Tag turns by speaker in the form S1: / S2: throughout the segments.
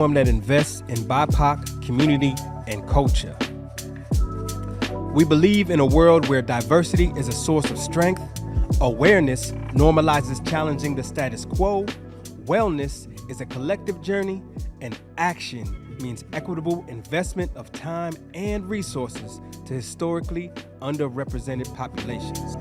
S1: that invests in BIPOC community and culture. We believe in a world where diversity is a source of strength, awareness normalizes challenging the status quo, wellness is a collective journey, and action means equitable investment of time and resources to historically underrepresented populations.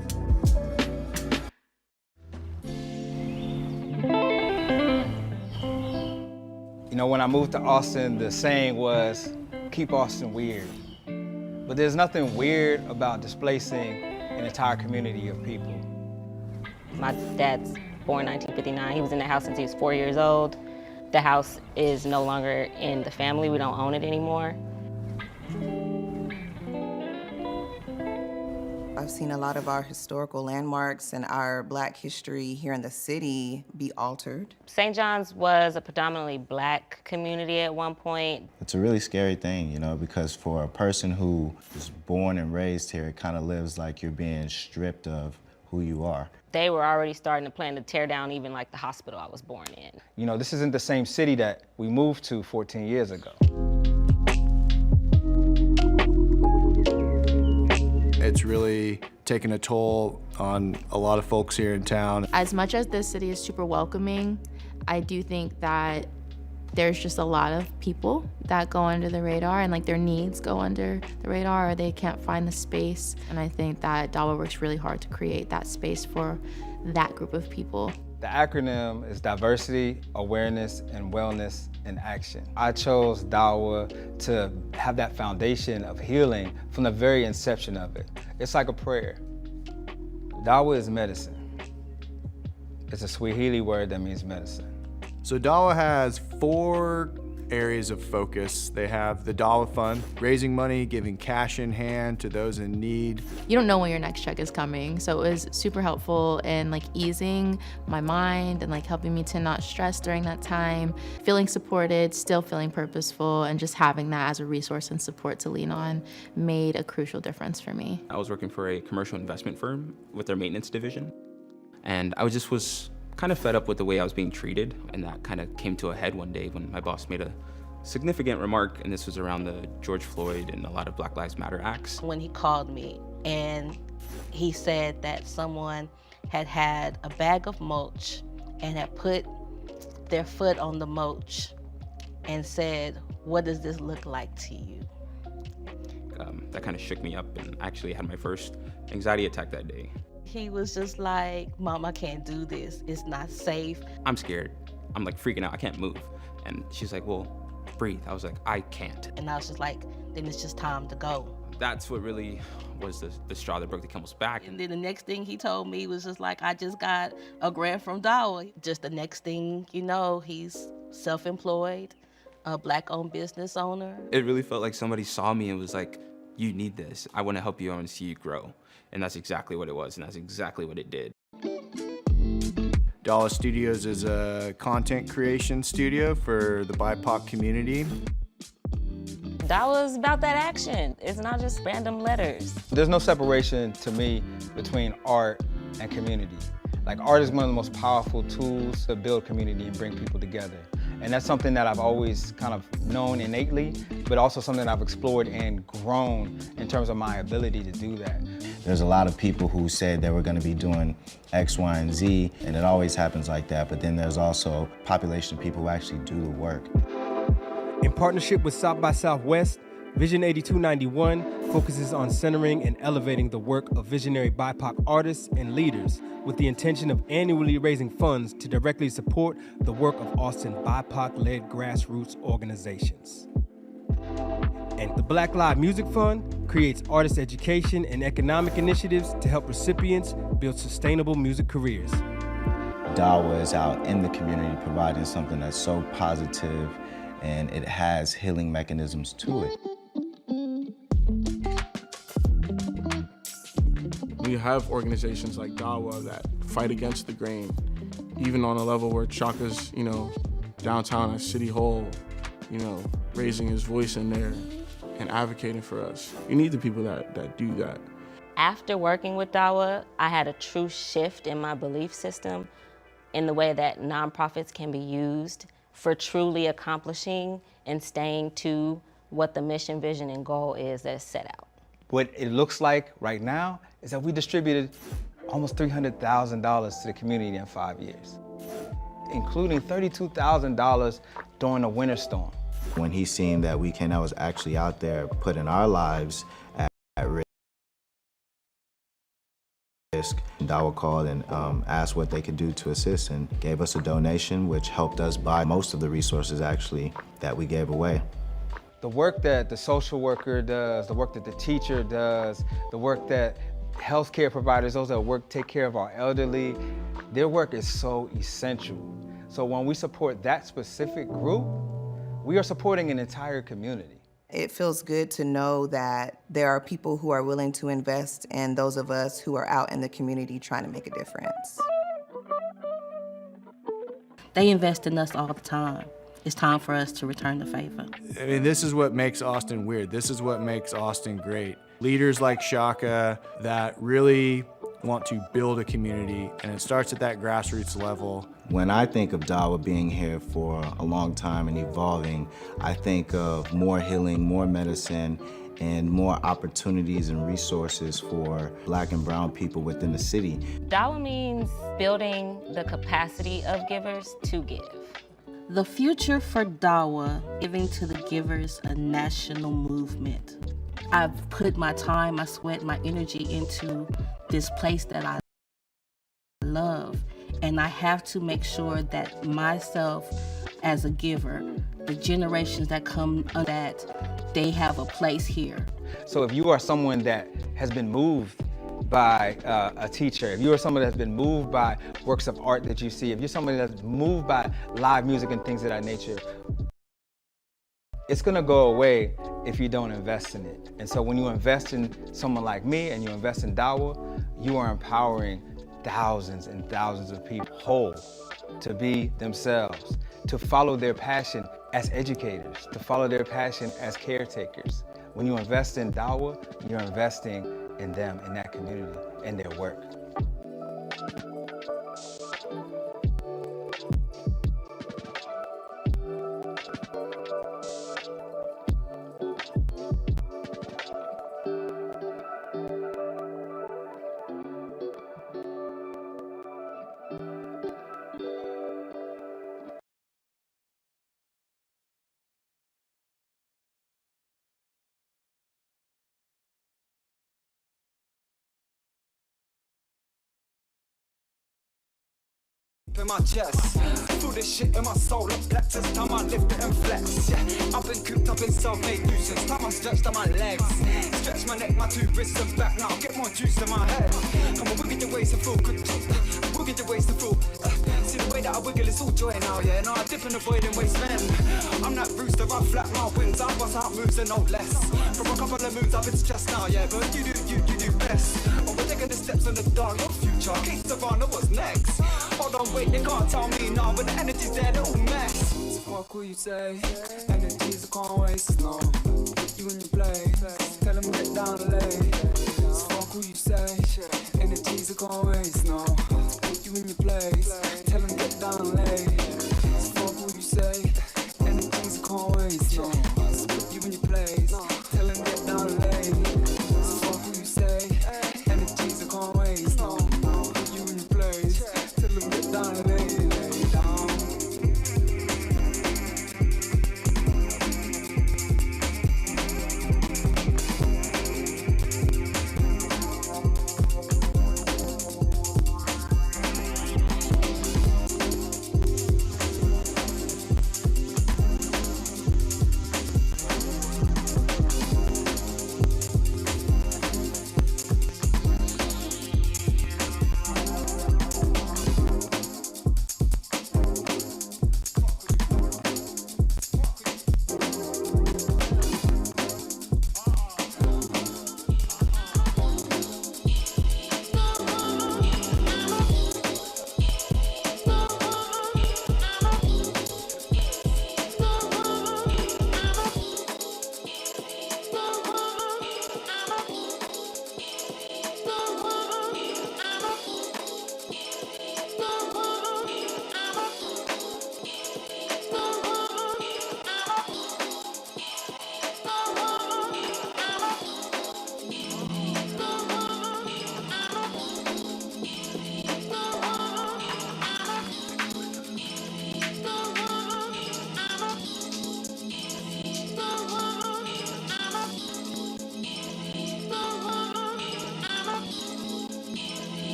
S2: You know, when I moved to Austin, the saying was, keep Austin weird. But there's nothing weird about displacing an entire community of people.
S3: My dad's born in 1959. He was in the house since he was 4 years old. The house is no longer in the family. We don't own it anymore.
S4: I've seen a lot of our historical landmarks and our Black history here in the city be altered.
S3: St. John's was a predominantly Black community at one point.
S5: It's a really scary thing, you know, because for a person who is born and raised here, it kind of lives like you're being stripped of who you are.
S3: They were already starting to plan to tear down even like the hospital I was born in.
S2: You know, this isn't the same city that we moved to 14 years ago.
S6: It's really taken a toll on a lot of folks here in town.
S7: As much as this city is super welcoming, I do think that there's just a lot of people that go under the radar and like their needs go under the radar or they can't find the space. And I think that DAWA works really hard to create that space for that group of people.
S2: The acronym is Diversity, Awareness, and Wellness in Action. I chose DAWA to have that foundation of healing from the very inception of it. It's like a prayer. DAWA is medicine. It's a Swahili word that means medicine.
S6: So DAWA has 4 areas of focus. They have the DAWA Fund, raising money, giving cash in hand to those in need.
S7: You don't know when your next check is coming, so it was super helpful in like easing my mind and like helping me to not stress during that time, feeling supported, still feeling purposeful, and just having that as a resource and support to lean on made a crucial difference for me.
S8: I was working for a commercial investment firm with their maintenance division, and I was kind of fed up with the way I was being treated, and that kind of came to a head one day when my boss made a significant remark, and this was around the George Floyd and a lot of Black Lives Matter acts.
S9: When he called me and he said that someone had a bag of mulch and had put their foot on the mulch and said, "What does this look like to you?"
S8: That kind of shook me up, and I actually had my first anxiety attack that day.
S9: He was just like, "Mom, I can't do this. It's not safe."
S8: I'm scared. I'm like freaking out. I can't move. And she's like, well, breathe. I was like, I can't.
S9: And I was just like, then it's just time to go.
S8: That's what really was the straw that broke the camel's back.
S9: And then the next thing he told me was just like, I just got a grant from DAWA. Just the next thing you know, he's self-employed, a Black-owned business owner.
S8: It really felt like somebody saw me and was like, you need this. I want to help you. I want to see you grow. And that's exactly what it was, and that's exactly what it did.
S6: DAWA Studios is a content creation studio for the BIPOC community.
S3: DAWA is about that action. It's not just random letters.
S2: There's no separation to me between art and community. Like, art is one of the most powerful tools to build community and bring people together. And that's something that I've always kind of known innately, but also something I've explored and grown in terms of my ability to do that.
S5: There's a lot of people who said they were going to be doing X, Y, and Z, and it always happens like that, but then there's also a population of people who actually do the work.
S1: In partnership with South by Southwest, Vision 8291 focuses on centering and elevating the work of visionary BIPOC artists and leaders with the intention of annually raising funds to directly support the work of Austin BIPOC-led grassroots organizations. And the Black Lives Music Fund creates artist education and economic initiatives to help recipients build sustainable music careers.
S5: DAWA is out in the community providing something that's so positive, and it has healing mechanisms to it.
S10: We have organizations like DAWA that fight against the grain, even on a level where Chaka's, downtown at City Hall, raising his voice in there and advocating for us. You need the people that do that.
S3: After working with DAWA, I had a true shift in my belief system in the way that nonprofits can be used for truly accomplishing and staying to what the mission, vision, and goal is that's set out.
S2: What it looks like right now is that we distributed almost $300,000 to the community in 5 years, including $32,000 during the winter storm.
S5: When he seen that Weekend was actually out there putting our lives at risk, DAWA called and asked what they could do to assist and gave us a donation, which helped us buy most of the resources actually that we gave away.
S2: The work that the social worker does, the work that the teacher does, the work that healthcare providers, those that take care of our elderly, their work is so essential. So when we support that specific group, we are supporting an entire community.
S4: It feels good to know that there are people who are willing to invest in those of us who are out in the community trying to make a difference.
S9: They invest in us all the time. It's time for us to return the favor.
S6: I mean, this is what makes Austin weird. This is what makes Austin great. Leaders like Shaka that really want to build a community, and it starts at that grassroots level.
S5: When I think of DAWA being here for a long time and evolving, I think of more healing, more medicine, and more opportunities and resources for Black and brown people within the city.
S3: DAWA means building the capacity of givers to give.
S9: The future for DAWA, giving to the givers, a national movement. I've put my time, my sweat, my energy into this place that I love, and I have to make sure that myself as a giver, the generations that come that they have a place here.
S2: So if you are someone that has been moved by a teacher, if you are someone that's been moved by works of art that you see, if you're somebody that's moved by live music and things of that nature, it's gonna go away if you don't invest in it. And so when you invest in someone like me and you invest in DAWA, you are empowering thousands and thousands of people whole to be themselves, to follow their passion as educators, to follow their passion as caretakers. When you invest in DAWA, you're investing in them, in that community, in their work.
S11: In my chest, feel this shit in my soul. I'm black since time I lift it and flex. Yeah, I've been cooped up in self-made nuisance. Time I stretched on my legs, stretch my neck, my two wrists and back. Now get more juice in my head. Come on, wiggle your waist to feel good. Wiggle your waist to feel. See the way that I wiggle, it's all joy now. Yeah, now I dip in the void and waste men. I'm that rooster, I flap my wings. I bust out moves and no less. From a couple of moves I've been stressed now. Yeah, but you do best. Oh, we're taking the steps in the dark, your future. Keep Savannah, what's next? Hold on, wait, they can't tell me now, but the energy's there, little mess. So fuck who you say, energies I can't waste, no. You in your place, tell them get down the lane. So fuck who you say, energies I can't waste, no. You in your place, tell them get down the lane. So fuck who you say, energies I can't waste, no. You in your place, tell them get down the lane. So fuck who you say, energies I can't waste, no. You in your place, tell them get down the lane, lay down.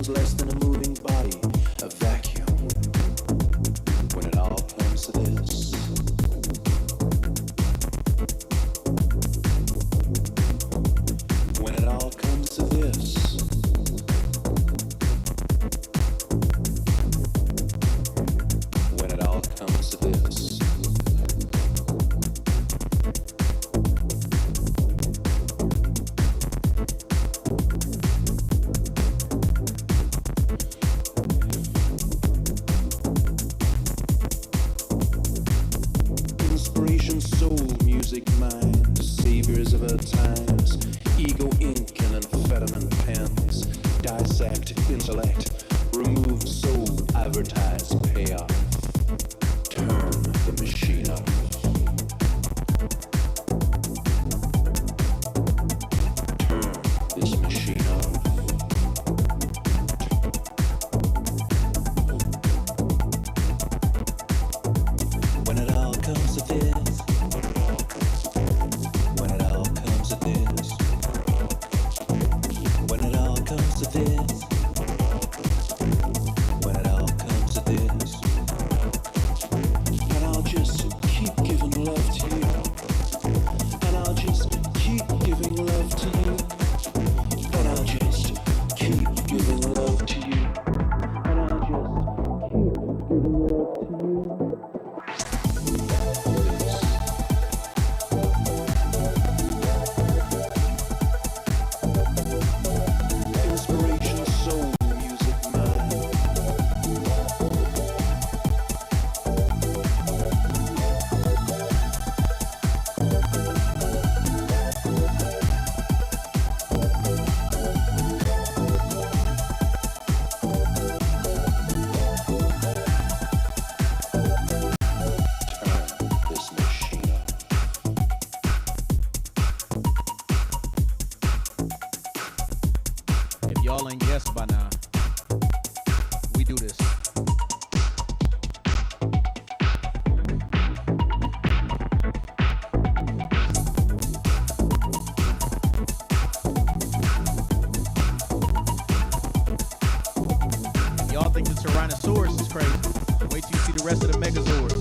S12: less than a moving body, a vacuum. When it all comes to Inspiration, soul, music, mind, saviors of our times. Ego, ink, and amphetamine pens. Dissect, intellect, remove soul, advertise, pay off. Turn the machine off. Turn this machine off. When it all comes to this, when it all comes to this, when it all comes to this, when it all comes to this, and I'll just keep giving love to you, and I'll just keep giving love to you, and I'll just keep giving love to you, and I'll just keep giving love to you. Inspiration, soul, music, mind. Turn this machine off.
S13: If y'all ain't guessed by now, we do this. If y'all think the Tyrannosaurus is crazy, wait till you see the rest of the Megazords.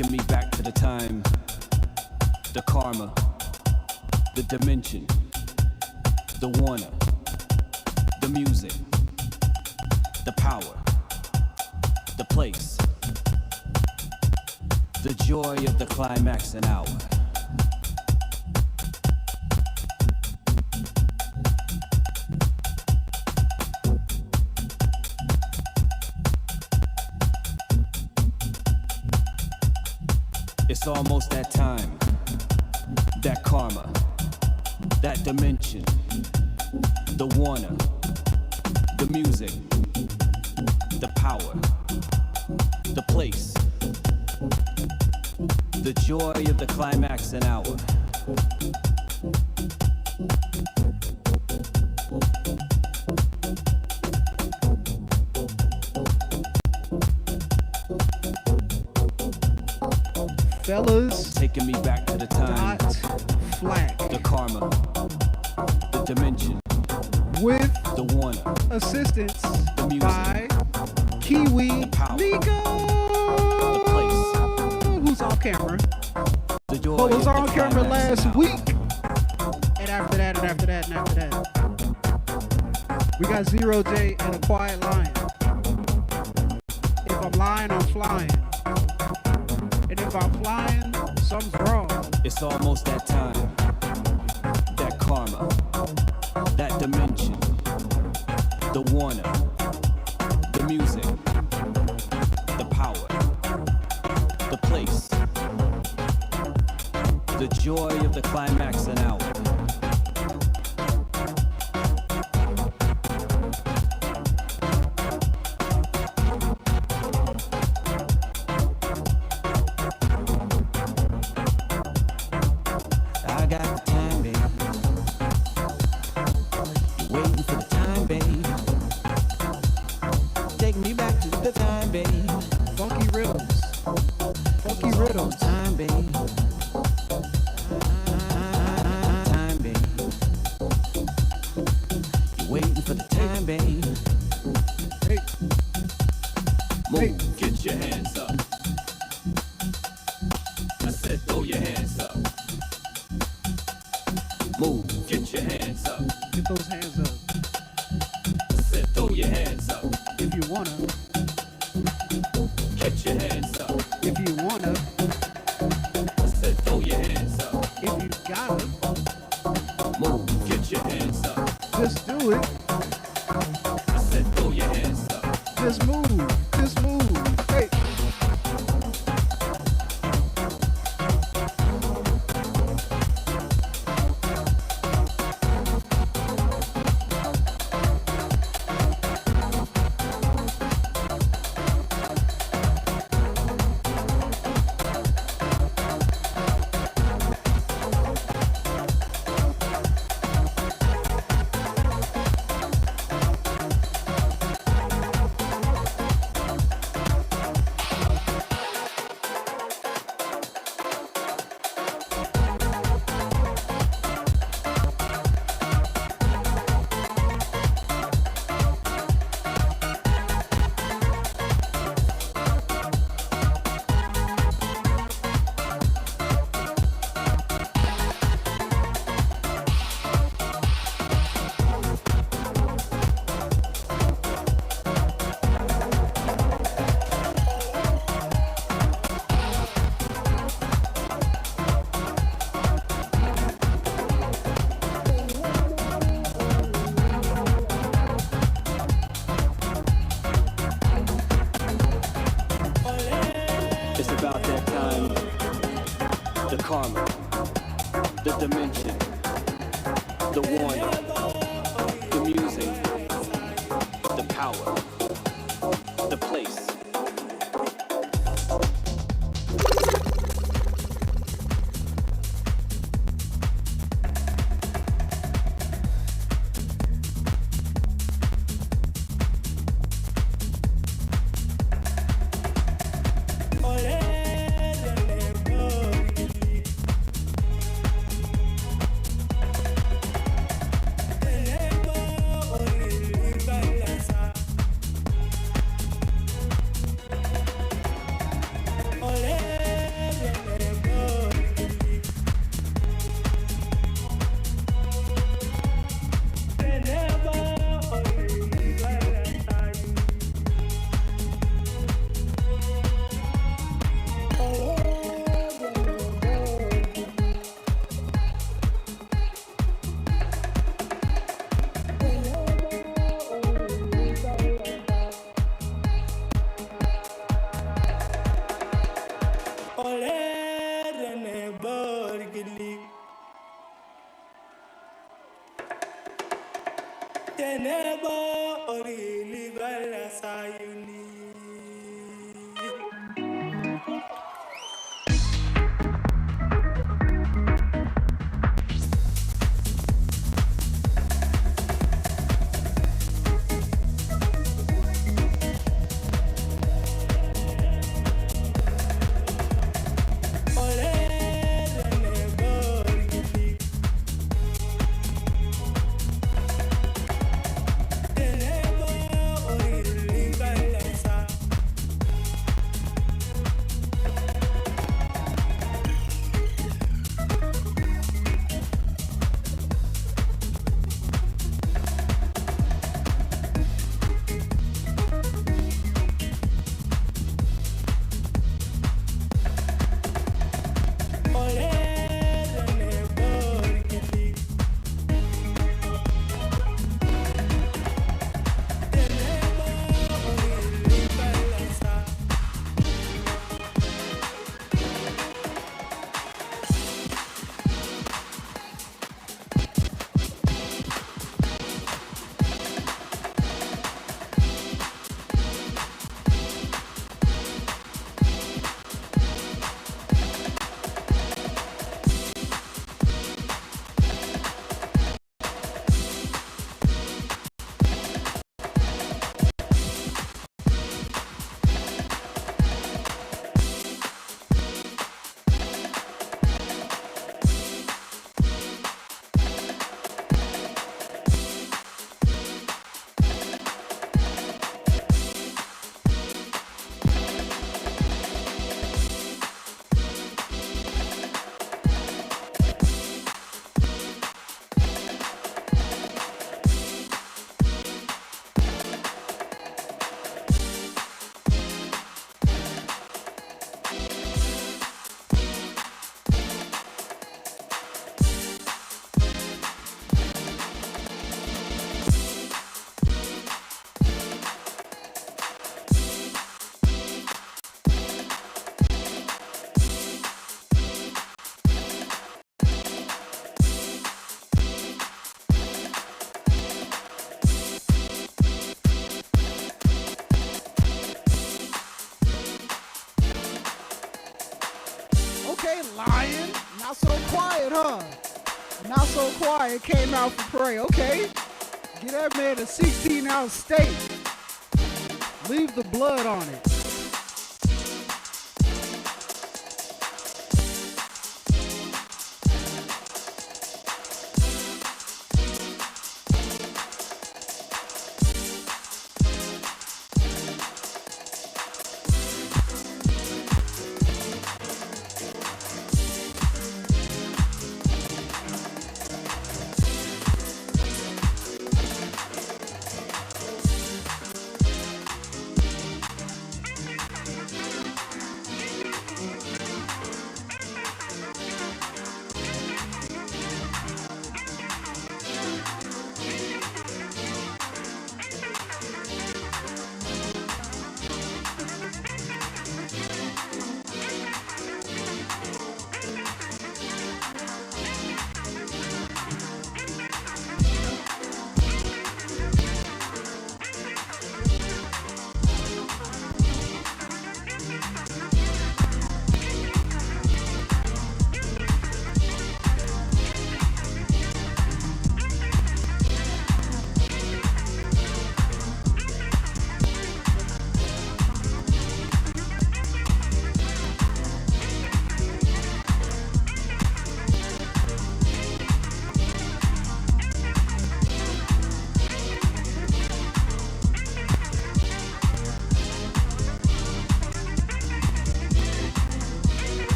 S14: taking me back to the time, the karma, the dimension, the Warner, the music, the power, the place, the joy of the climax and hour. It's almost that time, that karma, that dimension, the Warner, the music, the power, the place, the joy of the climax and hour.
S13: Fellas,
S14: taking me back to the time,
S13: flag,
S14: the karma, the dimension,
S13: with
S14: the Warner,
S13: assistance
S14: the music,
S13: by Kiwi
S14: the power,
S13: Nico,
S14: the place,
S13: who's on camera,
S14: the joy
S13: but was
S14: of
S13: on
S14: the
S13: camera
S14: climax
S13: last week, and after that, and after that, and after that. We got Zero J and a Quiet Lion. If I'm lying, I'm flying. And if I'm flying, something's wrong.
S14: It's almost that time, that karma, that dimension, the Warner, the music, the power, the place, the joy of the climax and hour.
S11: Olerene borgili Tenebo orili gala sayuni
S13: Okay, lion. Not so quiet, huh? Not so quiet. Came out for prey. Okay. Get that man a 16-ounce steak. Leave the blood on it.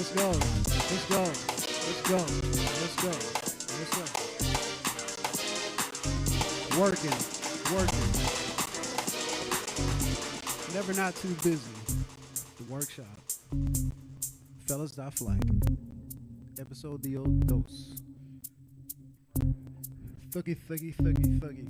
S13: Let's go. Let's go. Let's go. Let's go. Let's go. Working. Working. Never not too busy. The workshop. Fellas.flight. Episodio 2. Thuggy, thuggy, thuggy, thuggy.